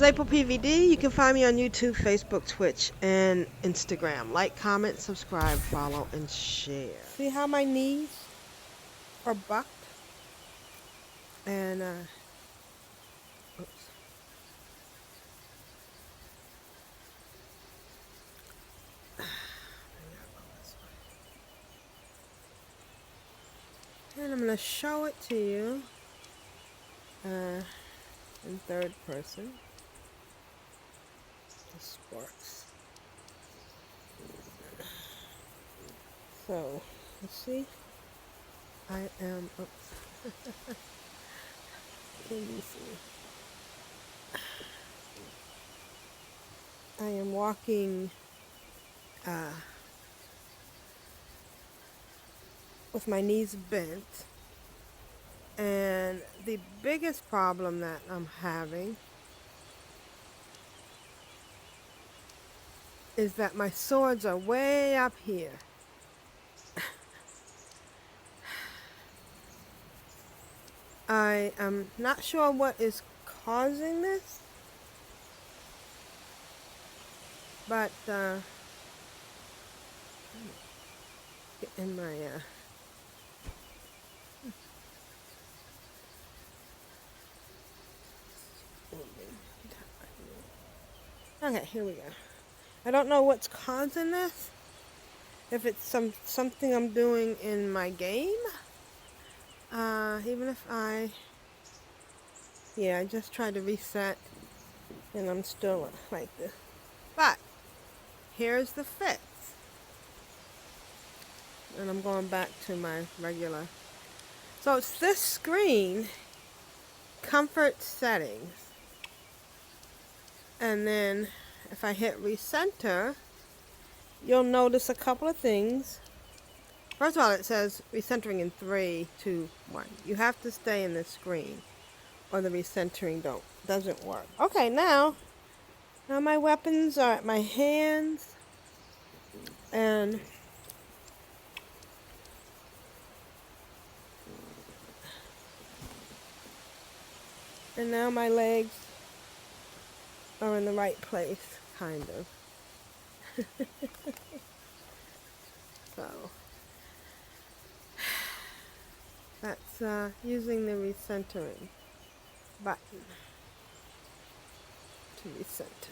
AprilPvd. You can find me on YouTube, Facebook, Twitch, and Instagram. Like, comment, subscribe, follow, and share. See how my knees are bucked? And, oops. And I'm going to show it to you in third person. This works. So, you see, I am, oops. Can you see? I am walking with my knees bent, and the biggest problem that I'm having is that my swords are way up here. I am not sure what is causing this, but get in my okay, here we go. I don't know what's causing this. If it's something I'm doing in my game, even if I just tried to reset, and I'm still like this. But here's the fix. And I'm going back to my regular. So it's this screen, comfort settings. And then if I hit recenter, you'll notice a couple of things. First of all, it says recentering in 3, 2, 1. You have to stay in this screen or the recentering doesn't work. Okay, now my weapons are at my hands, and now my legs are in the right place, kind of. So that's using the recentering button to recenter.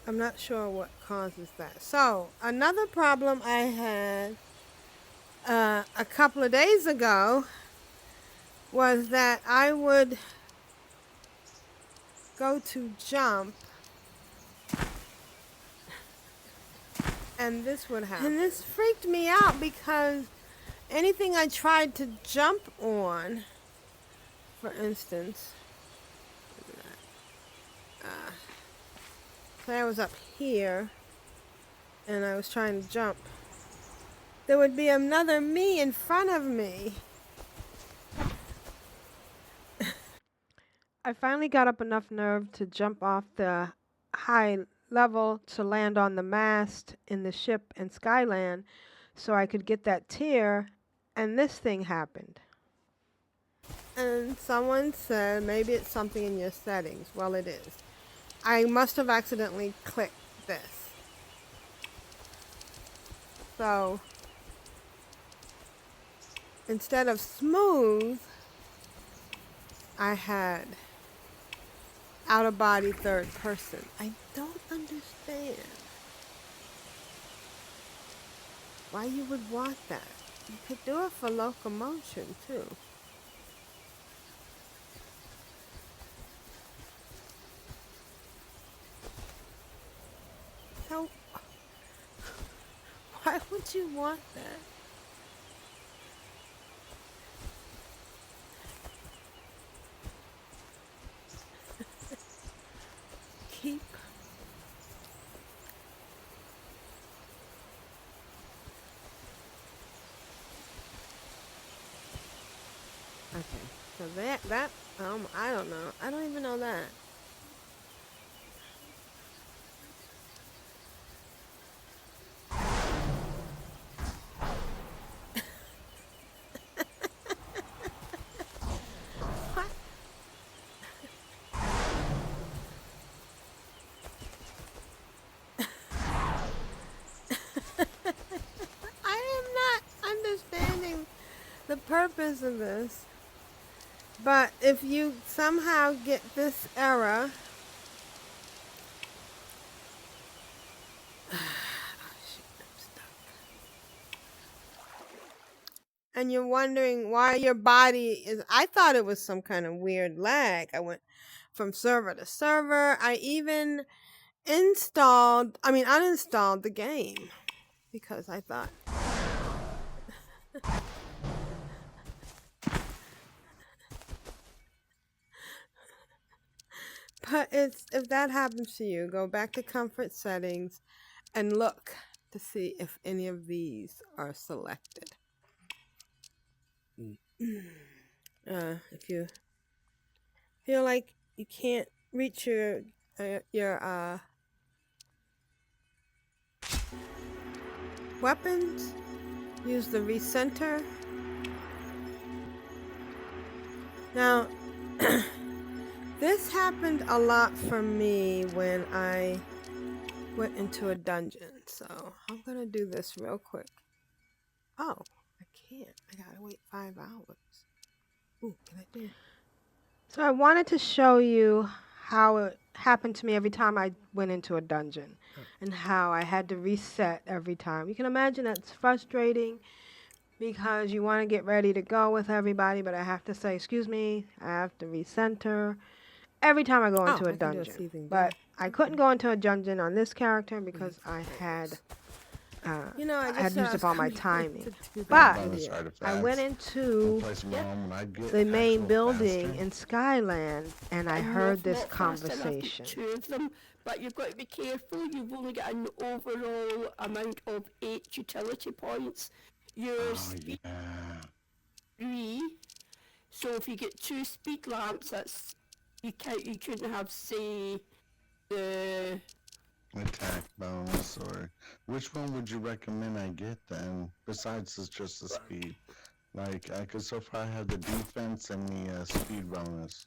I'm not sure what causes that. So, another problem I had a couple of days ago was that I would go to jump and this would happen. And this freaked me out because anything I tried to jump on, for instance, say I was up here and I was trying to jump, there would be another me in front of me. I finally got up enough nerve to jump off the high level to land on the mast in the ship in Skyland so I could get that tier, and this thing happened. And someone said maybe it's something in your settings. Well, it is. I must have accidentally clicked this. So instead of smooth, I had out of body third person. I don't understand why you would want that. You could do it for locomotion too. So why would you want that? Keep that, I don't know. I don't even know that. What? I am not understanding the purpose of this. But if you somehow get this error, and you're wondering why your body is, I thought it was some kind of weird lag. I went from server to server. I even uninstalled the game because I thought. But if that happens to you, go back to comfort settings and look to see if any of these are selected. If you feel like you can't reach your weapons, use the recenter. Now, this happened a lot for me when I went into a dungeon, so I'm gonna do this real quick. Oh, I can't. I gotta wait 5 hours. Ooh, can I do it? So I wanted to show you how it happened to me every time I went into a dungeon and how I had to reset every time. You can imagine that's frustrating because you want to get ready to go with everybody, but I have to say, excuse me, I have to recenter every time I go into a dungeon. But I couldn't go into a dungeon on this character because I had I had used up all my timing. But I went into the main building in Skyland and I heard this conversation. I've got 2 of them, but you've got to be careful. You've only got an overall amount of 8 utility points. Your speed 3. So if you get 2 speed lamps, that's you couldn't have, say, the attack bonus, or which one would you recommend I get then, besides just the speed? Like, I could so far have the defense and the speed bonus.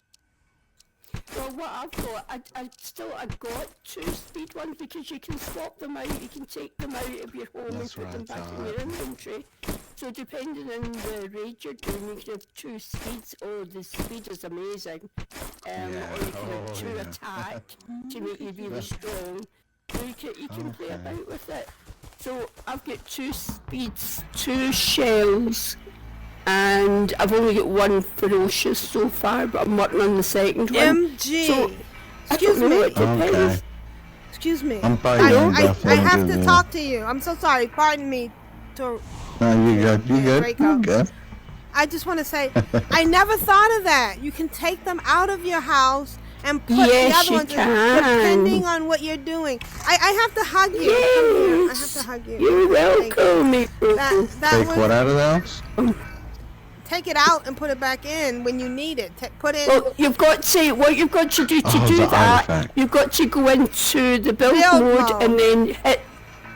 Well, what I've got, I got 2 speed ones because you can swap them out, you can take them out of your home and put them back in your inventory. So depending on the raid you're doing, you can have 2 speeds. Oh, the speed is amazing. Or you can have 2 attack to make you really strong. So you can play about with it. So I've got 2 speeds, 2 shells, and I've only got 1 ferocious so far, but I'm working on the second one. MG! So, excuse me. Okay. Excuse me. I have to talk to you. I'm so sorry. Pardon me. No, you good. I just want to say, I never thought of that. You can take them out of your house and put the other ones in, depending on what you're doing. I have to hug you. Come here. I have to hug you. You're welcome. Take what out of the house? Take it out and put it back in when you need it. Put in. Well, what you've got to do to do that, artifact. You've got to go into the build mode and then hit,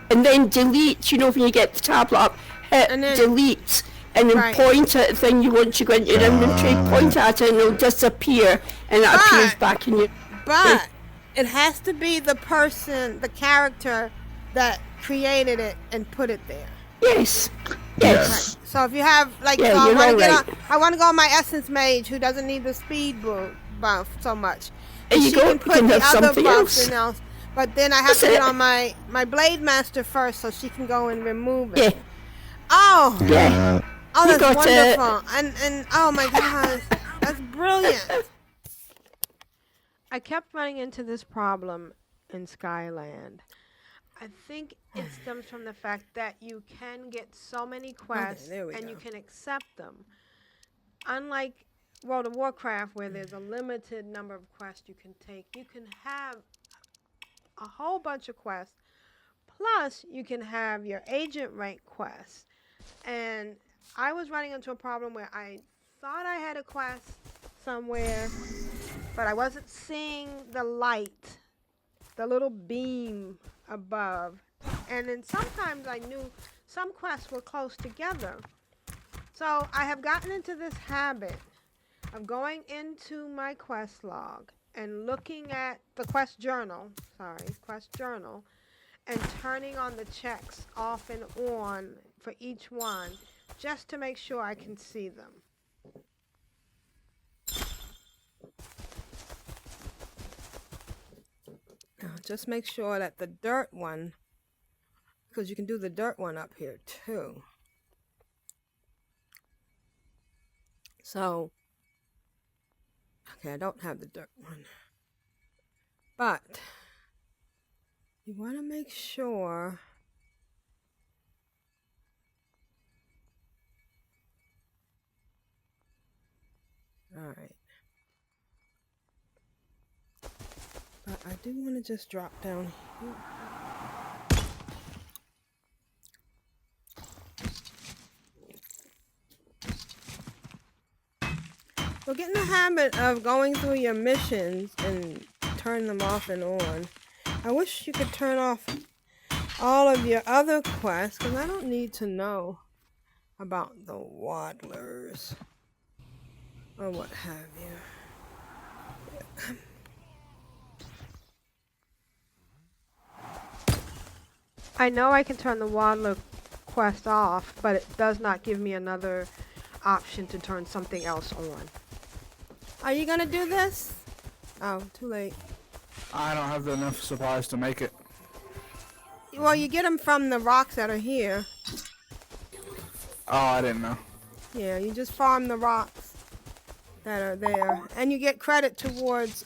and then delete. You know, when you get the tablet up, hit and then, delete, and then point at the thing you want to go into your inventory. Point at it, and it'll disappear, and it appears back in your. But it has to be the person, the character that created it and put it there. Yes. Yes. Right. So if you have I want to go on my Essence Mage who doesn't need the speed buff so much. And she can put the other buffs in else. But then I have to get on my Blade Master first so she can go and remove it. Yeah. Oh. Yeah. Oh, that's wonderful. And oh my gosh, that's brilliant. I kept running into this problem in Skyland. I think it stems from the fact that you can get so many quests and you can accept them. Unlike World of Warcraft, where there's a limited number of quests you can take, you can have a whole bunch of quests. Plus, you can have your agent rank quests. And I was running into a problem where I thought I had a quest somewhere, but I wasn't seeing the light, the little beam above. And then sometimes I knew some quests were close together. So I have gotten into this habit of going into my quest log and looking at the quest journal, and turning on the checks off and on for each one just to make sure I can see them. Now, just make sure that the dirt one, because you can do the dirt one up here too. So, okay, I don't have the dirt one. But you want to make sure all right. But I do want to just drop down here. So get in the habit of going through your missions and turn them off and on. I wish you could turn off all of your other quests, because I don't need to know about the waddlers or what have you. I know I can turn the waddler quest off, but it does not give me another option to turn something else on. Are you gonna do this? Oh, too late. I don't have enough supplies to make it. Well, you get them from the rocks that are here. Oh, I didn't know. Yeah, you just farm the rocks that are there, and you get credit towards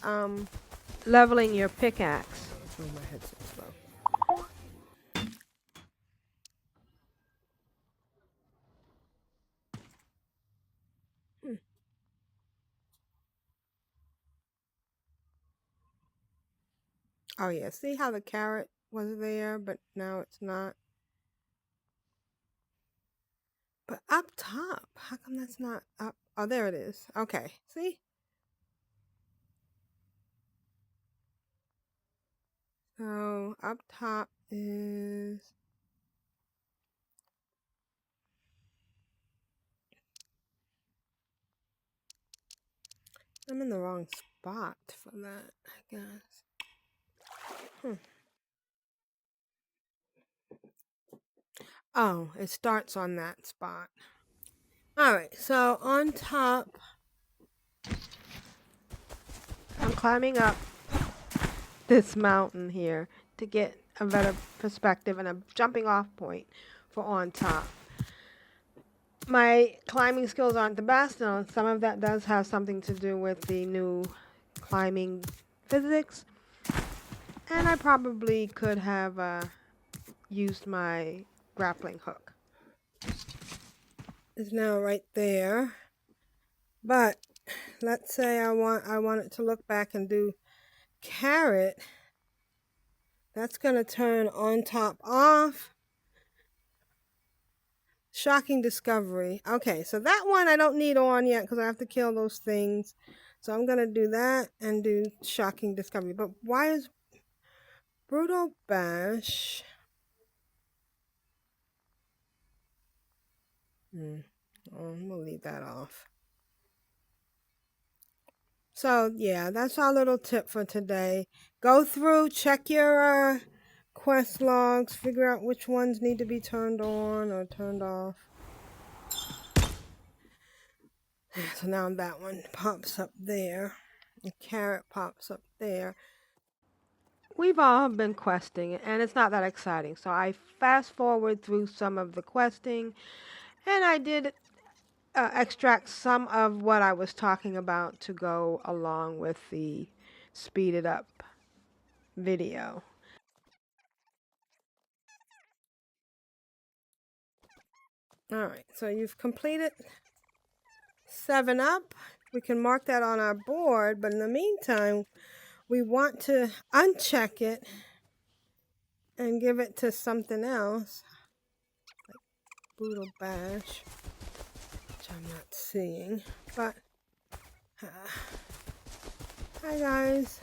leveling your pickaxe. Oh, my headset's slow. Oh yeah, see how the carrot was there, but now it's not. But up top, how come that's not up? Oh, there it is. Okay, see? So up top is... I'm in the wrong spot for that, I guess. Oh, it starts on that spot. Alright, so on top, I'm climbing up this mountain here to get a better perspective and a jumping off point for on top. My climbing skills aren't the best, and some of that does have something to do with the new climbing physics. And I probably could have used my grappling hook. It's now right there. But let's say I want it to look back and do carrot. That's going to turn on top off. Shocking discovery. Okay, so that one I don't need on yet because I have to kill those things. So I'm going to do that and do shocking discovery. But why is brutal bash? We'll leave that off. So yeah, that's our little tip for today. Go through, check your quest logs, figure out which ones need to be turned on or turned off. So now that one pops up there. The carrot pops up there. We've all been questing, and it's not that exciting. So I fast forward through some of the questing, and I did extract some of what I was talking about to go along with the speeded up video. Alright, so you've completed 7 up. We can mark that on our board, but in the meantime, we want to uncheck it and give it to something else, like brutal bash. which I'm not seeing, but hi guys.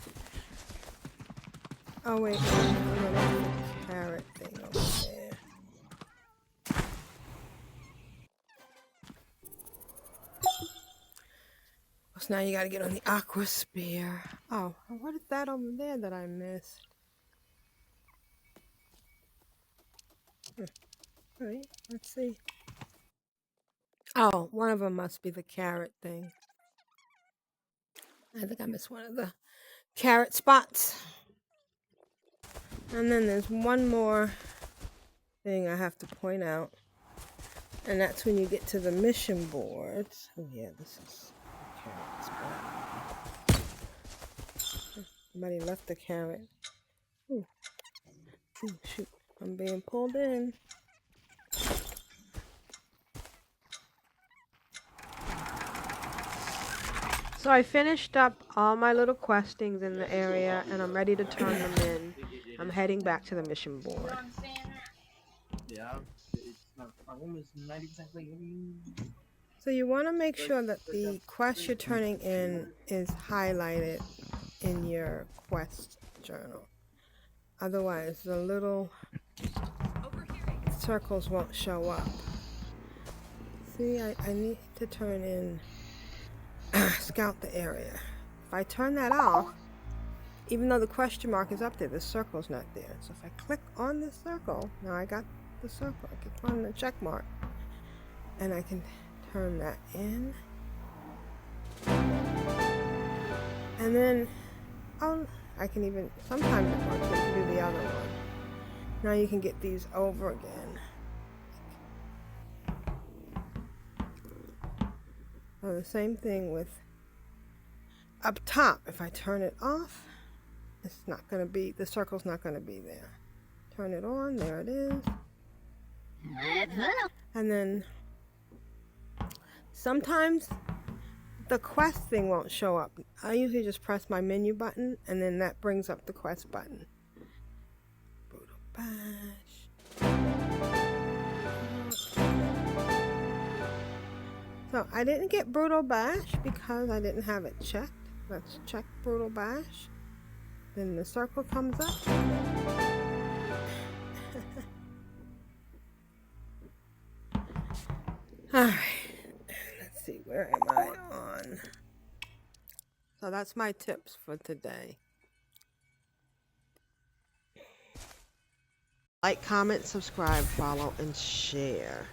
Oh wait, no, that's the carrot thing over there. So now you gotta get on the aqua spear. Oh, what is that over there that I missed? Alright, let's see. Oh, one of them must be the carrot thing. I think I missed one of the carrot spots. And then there's one more thing I have to point out. And that's when you get to the mission boards. Oh yeah, this is a carrot spot. Somebody left the carrot. Ooh. Ooh, shoot. I'm being pulled in. So I finished up all my little questings in the area and I'm ready to turn them in. I'm heading back to the mission board. Yeah, my room is 90% clean. So you want to make sure that the quest you're turning in is highlighted in your quest journal. Otherwise, the little circles won't show up. See, I need to turn in scout the area. If I turn that off, even though the question mark is up there, the circle's not there. So if I click on the circle, now I got the circle. I click on the check mark, and I can turn that in. And then, I can even, sometimes it works, I can do the other one. Now you can get these over again. So the same thing with up top. If I turn it off, it's not going to be, the circle's not going to be there. Turn it on, there it is. And then sometimes the quest thing won't show up. I usually just press my menu button and then that brings up the quest button. Brutal Bash. So I didn't get Brutal Bash because I didn't have it checked. Let's check Brutal Bash. Then the circle comes up. Alright, let's see, where am I on? So that's my tips for today. Like, comment, subscribe, follow, and share.